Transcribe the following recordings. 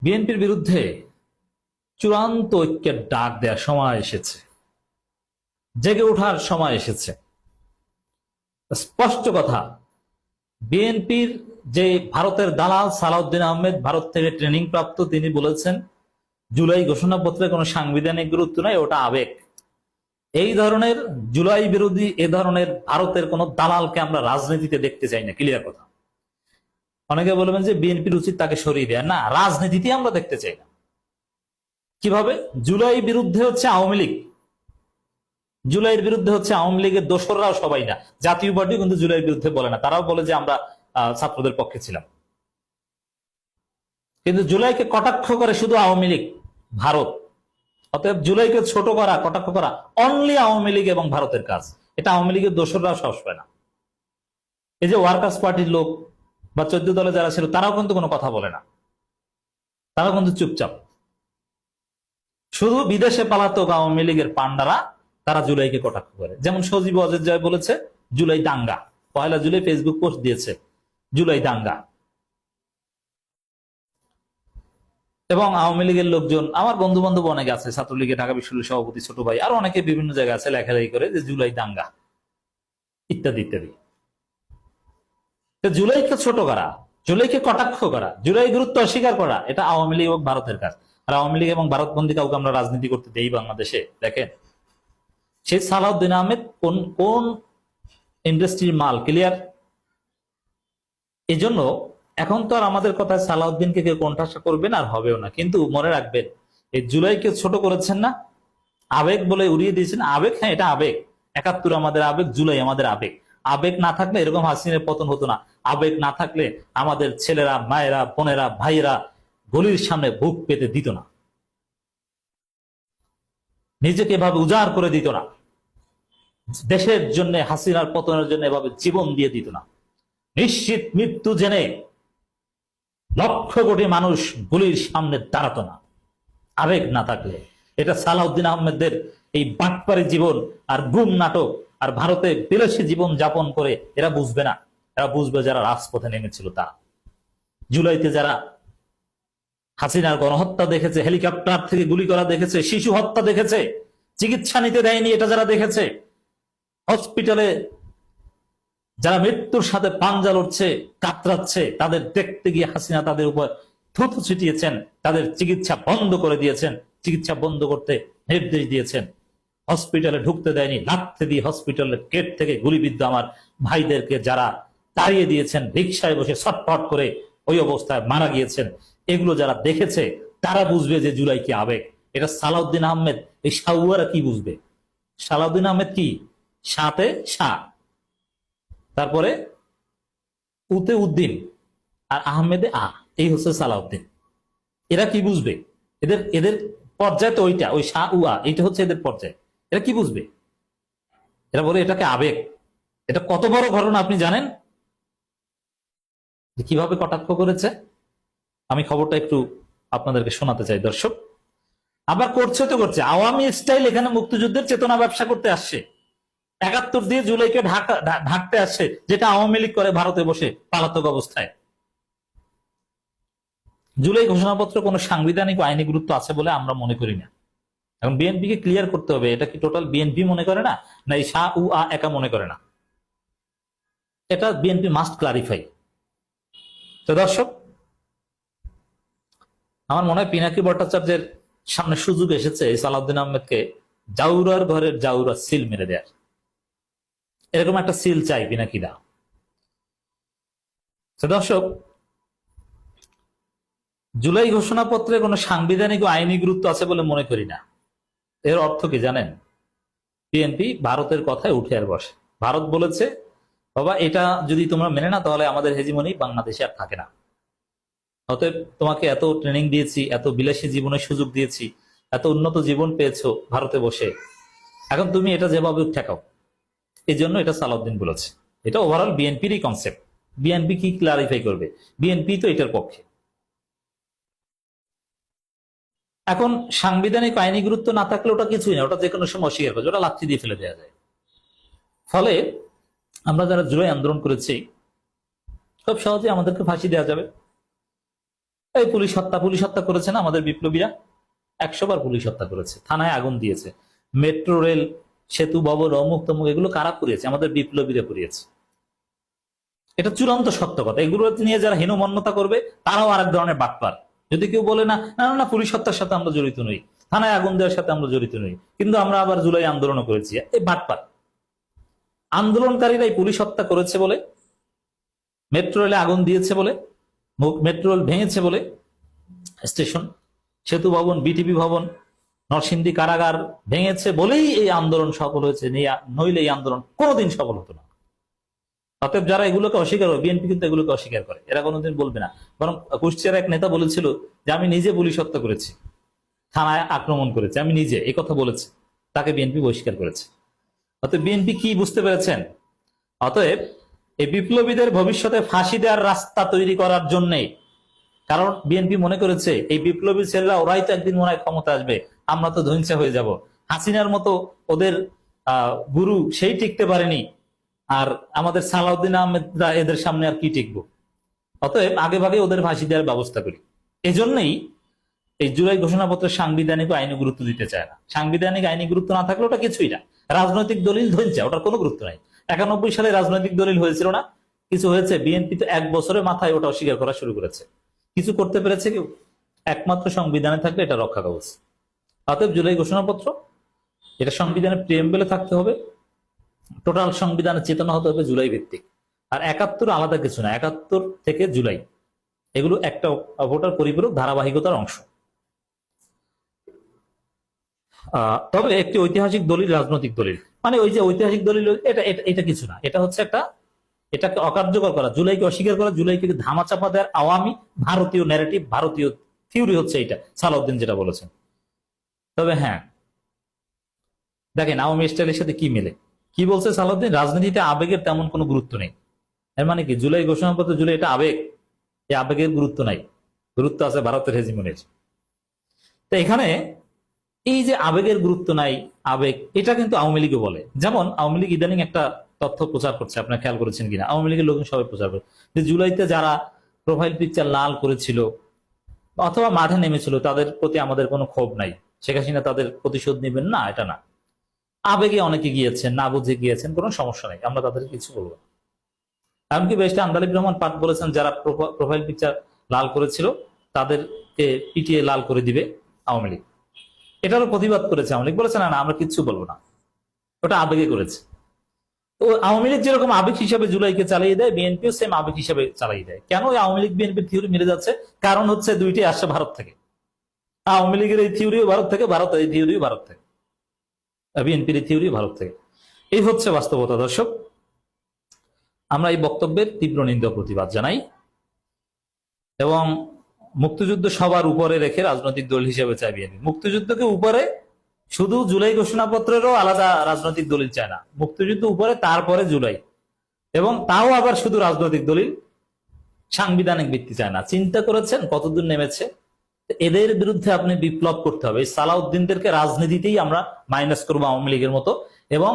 বিএনপির বিরুদ্ধে চূড়ান্ত ঐক্যের ডাক দেওয়ার সময় এসেছে, জেগে ওঠার সময় এসেছে। স্পষ্ট কথা, বিএনপির যে ভারতের দালাল সালাউদ্দিন আহমেদ, ভারত থেকে ট্রেনিং প্রাপ্ত, তিনি বলেছেন জুলাই ঘোষণাপত্রে কোনো সাংবিধানিক গুরুত্ব নাই, ওটা আবেগ। এই ধরনের জুলাই বিরোধী এ ধরনের ভারতের কোন দালালকে আমরা রাজনীতিতে দেখতে চাই না, ক্লিয়ার কথা। অনেকে বলবেন যে বিএনপির উচিত তাকে সরিয়ে দেয়, না, রাজনীতিতে আমরা দেখতে চাই না। কিভাবে? জুলাই বিরুদ্ধে হচ্ছে আওয়ামী লীগ, জুলাইয়ের বিরুদ্ধে হচ্ছে আওয়ামী লীগের দোসররাও, সবাই না। জাতীয় পার্টি কিন্তু জুলাইয়ের বিরুদ্ধে বলে না, তারাও বলে যে আমরা ছাত্রদের পক্ষে ছিলাম। কিন্তু জুলাইকে কটাক্ষ করে শুধু আওয়ামী লীগ, ভারত। অতএব জুলাইকে ছোট করা, কটাক্ষ করা অনলি আওয়ামী লীগ এবং ভারতের কাজ। এটা আওয়ামী লীগের দোসররাও সাহস পায় না। এই যে ওয়ার্কার্স পার্টির লোক বা 14 দলে যারা ছিল, তারাও কিন্তু কোনো কথা বলে না, তারা কিন্তু চুপচাপ। শুধু বিদেশে পালাতক আওয়ামী লীগের পান্ডারা তারা জুলাইকে কটাক্ষ করে। যেমন সজীব ওয়াজেদ জয় বলেছে জুলাই দাঙ্গা, 1 জুলাই ফেসবুক পোস্ট দিয়েছে জুলাই দাঙ্গা। এবং আওয়ামী লীগের লোকজন, আমার বন্ধু বান্ধব অনেকে আছে, ছাত্রলীগের ঢাকা বিশ্ববিদ্যালয়ের সভাপতি ছোট ভাই, আর অনেকে বিভিন্ন জায়গায় আছে, লেখালেখি করে যে জুলাই দাঙ্গা ইত্যাদি ইত্যাদি। জুলাইকে ছোট করা, জুলাইকে কটাক্ষ করা, জুলাই গুরুত্ব অস্বীকার করা, এটা আওয়ামী লীগ এবং ভারতের কাজ। আর আওয়ামী লীগ এবং ভারতবন্দী কাউকে আমরা রাজনীতি করতে দেই বাংলাদেশে? দেখেন, সেই সালাউদ্দিন আহমেদ কোন কোন ইন্ডাস্ট্রির মাল, ক্লিয়ার। এই জন্য এখন তো আর আমাদের কথায় সালাউদ্দিনকে কেউ কণ্ঠাসা করবেন আর হবেও না। কিন্তু মনে রাখবেন, এই জুলাইকে ছোট করেছেন না, আবেগ বলে উড়িয়ে দিয়েছেন। আবেগ, হ্যাঁ, এটা আবেগ। 71 আমাদের আবেগ, জুলাই আমাদের আবেগ। আবেগ না থাকলে এরকম হাসিনের পতন হতো না। আবেগ না থাকলে আমাদের ছেলেরা, মায়েরা, বোনেরা, ভাইয়েরা গলির সামনে বুক পেতে দিত না, নিজেকে এভাবে উজাড় করে দিত না, দেশের জন্য, হাসিনার পতনের জন্য এভাবে জীবন দিয়ে দিত না। নিশ্চিত মৃত্যু জেনে লক্ষ কোটি মানুষ গুলির সামনে দাঁড়াতো না, আবেগ না থাকলে। এটা সালাউদ্দিন আহমেদদের এই বাটপারি জীবন আর গুম নাটক আর ভারতে বিলাসী জীবন যাপন করে এরা বুঝবে না। এরা বুঝবে যারা রাজপথে নেমেছিল তারা। জুলাইতে যারা হাসিনার গণহত্যা দেখেছে, হেলিকপ্টার থেকে গুলি করা দেখেছে, শিশু হত্যা দেখেছে, চিকিৎসা নিতে দেয়নি, এটা যারা দেখেছে, হসপিটালে যারা মৃত্যুর সাথে পাঞ্জা লড়ছে, কাতরাচ্ছে, তাদের দেখতে গিয়ে হাসিনা তাদের উপর থুতু ছিটিয়েছেন, তাদের চিকিৎসা বন্ধ করে দিয়েছেন, চিকিৎসা বন্ধ করতে নির্দেশ দিয়েছেন, হসপিটালে ঢুকতে দেয়নি, লাথি দিয়ে হসপিটালের গেট থেকে গুলিবিদ্ধ আমার ভাইদেরকে যারা তাড়িয়ে দিয়েছেন, রিক্সায় বসে ছটফট করে ওই অবস্থায় মারা গিয়েছেন, এগুলো যারা দেখেছে তারা বুঝবে যে জুলাই কি আবেগ। এটা সালাউদ্দিন আহমেদ, এই সাউয়ারা কি বুঝবে? সালাউদ্দিন আহমেদ কি? সাথে শাহ, তারপরে উতে উদ্দিন, আর আহমেদে এই হচ্ছে সালাউদ্দিন। এরা কি বুঝবে? এদের এদের পর্যায় তো ওইটা, ওই শাহ উয়া, এইটা হচ্ছে এদের পর্যায়। এরা কি বুঝবে? এরা বলে এটাকে আবেগ। এটা কত বড় ঘটনা আপনি জানেন কিভাবে কটাক্ষ করেছে? আমি খবরটা একটু আপনাদেরকে শোনাতে চাই দর্শক। আবার করছে তো করছে, আওয়ামী স্টাইল এখানে মুক্তিযুদ্ধের চেতনা ব্যবসা করতে আসছে, 71 দিয়ে জুলাইকে ঢাকতে আসছে, যেটা আওয়ামী লীগ করে ভারতে বসে পালাতক অবস্থায়। জুলাই ঘোষণাপত্র কোন সাংবিধানিক আইনি গুরুত্ব আছে বলে আমরা মনে করি না। এখন বিএনপি কে ক্লিয়ার করতে হবে, এটা কি টোটাল বিএনপি মনে করে না, না এই শাহ উ আ একা মনে করে না? এটা বিএনপি মাস্ট ক্লারিফাই। তো দর্শক, আমার মনে হয় পিনাকি ভট্টাচার্যের সামনে সুযোগ এসেছে এই সালাউদ্দিন আহমেদকে জাউরার ঘরের জাউরা সিল মেরে দেয়ার। এরকম একটা সিল চাই পিনাকিরা। তো দর্শক, জুলাই ঘোষণাপত্রে কোনো সাংবিধানিক ও আইনি গুরুত্ব আছে বলে মনে করি না। এর অর্থ কি জানেন? বিএনপি ভারতের কথায় উঠে আর বসে। ভারত বলেছে, বাবা এটা যদি তোমরা মেনে না, তাহলে আমাদের হেজিমনি বাংলাদেশে আর থাকে না। অতএব তোমাকে এত ট্রেনিং দিয়েছি, এত বিলাসী জীবনের সুযোগ দিয়েছি, এত উন্নত জীবন পেয়েছো ভারতে বসে, এখন তুমি এটা যেভাবে ঠেকাও। এই জন্য এটা সালাউদ্দিন বলেছে। এটা ওভারঅল বিএনপিরই কনসেপ্ট। বিএনপি কি ক্লারিফাই করবে? বিএনপি তো এটার পক্ষে। এখন সাংবিধানিক আইনি গুরুত্ব না থাকলে ওটা কিছুই না, ওটা যে কোনো সময় অস্বীকার করে, ওটা লাথি দিয়ে ফেলে দেওয়া যায়। ফলে আমরা যারা জুলাই আন্দোলন করেছি, খুব সহজে আমাদেরকে ফাঁসি দেওয়া যাবে। এই পুলিশ হত্যা করেছে না আমাদের বিপ্লবীরা, 100 বার পুলিশ হত্যা করেছে, থানায় আগুন দিয়েছে, মেট্রো রেল, সেতু ভবন, অমুক তমুক, এগুলো কারা পুড়িয়েছে? আমাদের বিপ্লবীরা পুড়িয়েছে। এটা চূড়ান্ত সত্য কথা। এগুলো নিয়ে যারা হীনমন্যতা করবে তারাও আরেক ধরনের বাটপার। যদি কেউ বলে না না না পুলিশ হত্যার সাথে আমরা জড়িত নই, থানায় আগুন দেওয়ার সাথে আমরা জড়িত নই, কিন্তু আমরা আবার জুলাই আন্দোলন করেছি, এই বাটপার। আন্দোলনকারীরাই পুলিশ হত্যা করেছে বলে, মেট্রো রেলে আগুন দিয়েছে বলে, মেট্রো রেল ভেঙেছে বলে, স্টেশন, সেতু ভবন, বিটিপি ভবন, নরসিংদী কারাগার ভেঙেছে বলেই এই আন্দোলন সফল হয়েছে, নইলে এই আন্দোলন কোনোদিন সফল হতো না। অতএব যারা এগুলোকে অস্বীকার করে, বিএনপি কিন্তু এগুলোকে অস্বীকার করে, এরা কোনোদিন বলবে না। বরং কুষ্টিয়ার এক নেতা বলেছিল যে আমি নিজে পুলিশ হত্যা করেছি, থানায় আক্রমণ করেছে, আমি নিজে, এই কথা বলেছে, তাকে বিএনপি বহিষ্কার করেছে। অতএব বিএনপি কি বুঝতে পেরেছেন? অতএব এই বিপ্লবীদের ভবিষ্যতে ফাঁসি দেওয়ার রাস্তা তৈরি করার জন্যে, কারণ বিএনপি মনে করেছে এই বিপ্লবী ছেলেরা ওরাই তো একদিন মনে হয় ক্ষমতা আসবে, আমরা তো ধ্বংসা হয়ে যাব, হাসিনার মতো ওদের গুরু সেই টিকতে পারেনি, আর আমাদের সালাউদ্দিন আহমেদরা এদের সামনে আর কি টিকবো, অতএব আগে ভাগে ওদের ফাঁসি দেওয়ার ব্যবস্থা করি। এজন্যই এই জুলাই ঘোষণাপত্রের সাংবিধানিক আইনি গুরুত্ব দিতে চায় না। সাংবিধানিক আইনি গুরুত্ব না থাকলে ওটা কিছুই না, রাজনৈতিক দলিল ধরছে, ওটার কোনো গুরুত্ব নাই। 91 সালে রাজনৈতিক দলিল হয়েছিল না, কিছু হয়েছে? বিএনপি তো 1 বছরের মাথায় ওটা অস্বীকার করা শুরু করেছে। কিছু করতে পেরেছে কেউ? একমাত্র সংবিধানে থাকলে এটা রক্ষা কবচ। অতএব জুলাই ঘোষণাপত্র এটা সংবিধানের প্রিএম্বলে থাকতে হবে, টোটাল সংবিধানের চেতনা হতে হবে জুলাই ভিত্তিক। আর 71 আলাদা কিছু না, 71 থেকে জুলাই এগুলো একটা ভোটার পরিপূরক ধারাবাহিকতার অংশ। তবে একটি ঐতিহাসিক দলিল রাজনৈতিক দলিল, মানে ওই যে ঐতিহাসিক দলিল, এটা এটা এটা কিছু না, এটা হচ্ছে একটা, এটাকে অকার্যকর করা, জুলাইকে অস্বীকার করা, জুলাইকে ধামাচাপা দেওয়ার আওয়ামী ভারতীয় ন্যারেটিভ, ভারতীয় থিওরি হচ্ছে এটা, সালাউদ্দিন যেটা বলেছেন। তবে হ্যাঁ, দেখেন আওয়ামী স্টাইলের সাথে কি মেলে। কি বলছে সালাউদ্দিন? রাজনীতিতে আবেগের তেমন কোনো গুরুত্ব নেই। এর মানে কি জুলাই ঘোষণাপত্র, জুলাই এটা আবেগ? এই আবেগের গুরুত্ব নাই, গুরুত্ব আছে ভারতের হেজিমনির। তো এখানে এই যে আবেগের গুরুত্ব নাই, আবেগ, এটা কিন্তু আওয়ামী লীগও বলে। যেমন আওয়ামী লীগ ইদানিং একটা তথ্য প্রচার করছে, আপনার খেয়াল করেছেন কিনা, আওয়ামী লীগের লোক সবাই প্রচার করে যে জুলাইতে যারা প্রোফাইল পিকচার লাল করেছিল অথবা মাঠে নেমেছিল তাদের প্রতি আমাদের কোনো ক্ষোভ নাই, শেখ হাসিনা তাদের প্রতিশোধ নেবেন না, এটা না। আবেগে অনেকে গিয়েছেন, না বুঝে গিয়েছেন, কোনো সমস্যা নাই, আমরা তাদের কিছু বলবো না। এমনকি বেশটা আন্দালিব রহমান পাঠ বলেছেন যারা প্রোফাইল পিকচার লাল করেছিল তাদেরকে পিটিয়ে লাল করে দিবে আওয়ামী লীগ। এটারও প্রতিবাদ করেছে আওয়ামী লীগ, বলেছে না না আমরা কিচ্ছু বলবো না, ওটা আবেগে করেছে। তো আওয়ামী লীগ যেরকম আবেগ হিসাবে জুলাইকে চালিয়ে দেয়, বিএনপিও সেম আবেগ হিসাবে চালিয়ে দেয়। কেন আওয়ামী লীগ বিএনপির থিওরি মিলে যাচ্ছে? কারণ হচ্ছে দুইটি আসছে ভারত থেকে, আওয়ামী লীগের এই থিওরিও ভারত থেকে, ভারতের এই থিওরিও ভারত থেকে, বিএনপির এই থিওরিও ভারত থেকে। এই হচ্ছে বাস্তবতা। দর্শক, আমরা এই বক্তব্যের তীব্র নিন্দা প্রতিবাদ জানাই এবং মুক্তিযুদ্ধ সবার উপরে রেখে রাজনৈতিক দল হিসেবে চাই বিএনপি। মুক্তিযুদ্ধকে উপরে, শুধু জুলাই ঘোষণাপত্রেরও আলাদা রাজনৈতিক দলিল চায় না, মুক্তিযুদ্ধ উপরে, তারপরে জুলাই, এবং তাও আবার শুধু রাজনৈতিক দলিল, সাংবিধানিক ভিত্তি চায় না। চিন্তা করেছেন কতদূর নেমেছে? এদের বিরুদ্ধে আপনি বিপ্লব করতে হবে। সালাউদ্দিনদেরকে রাজনীতিতেই আমরা মাইনাস করবো আওয়ামী লীগের মতো, এবং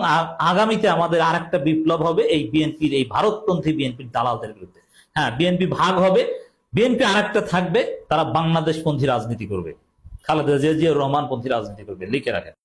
আগামীতে আমাদের আর একটা বিপ্লব হবে এই বিএনপির, এই ভারতপন্থী বিএনপির দালালদের বিরুদ্ধে। হ্যাঁ, বিএনপি ভাগ হবে, বিএনপি আরেকটা থাকবে, তারা বাংলাদেশপন্থী রাজনীতি করবে, খালেদা জিয়া রহমান পন্থী রাজনীতি করবে, লিখে রাখেন।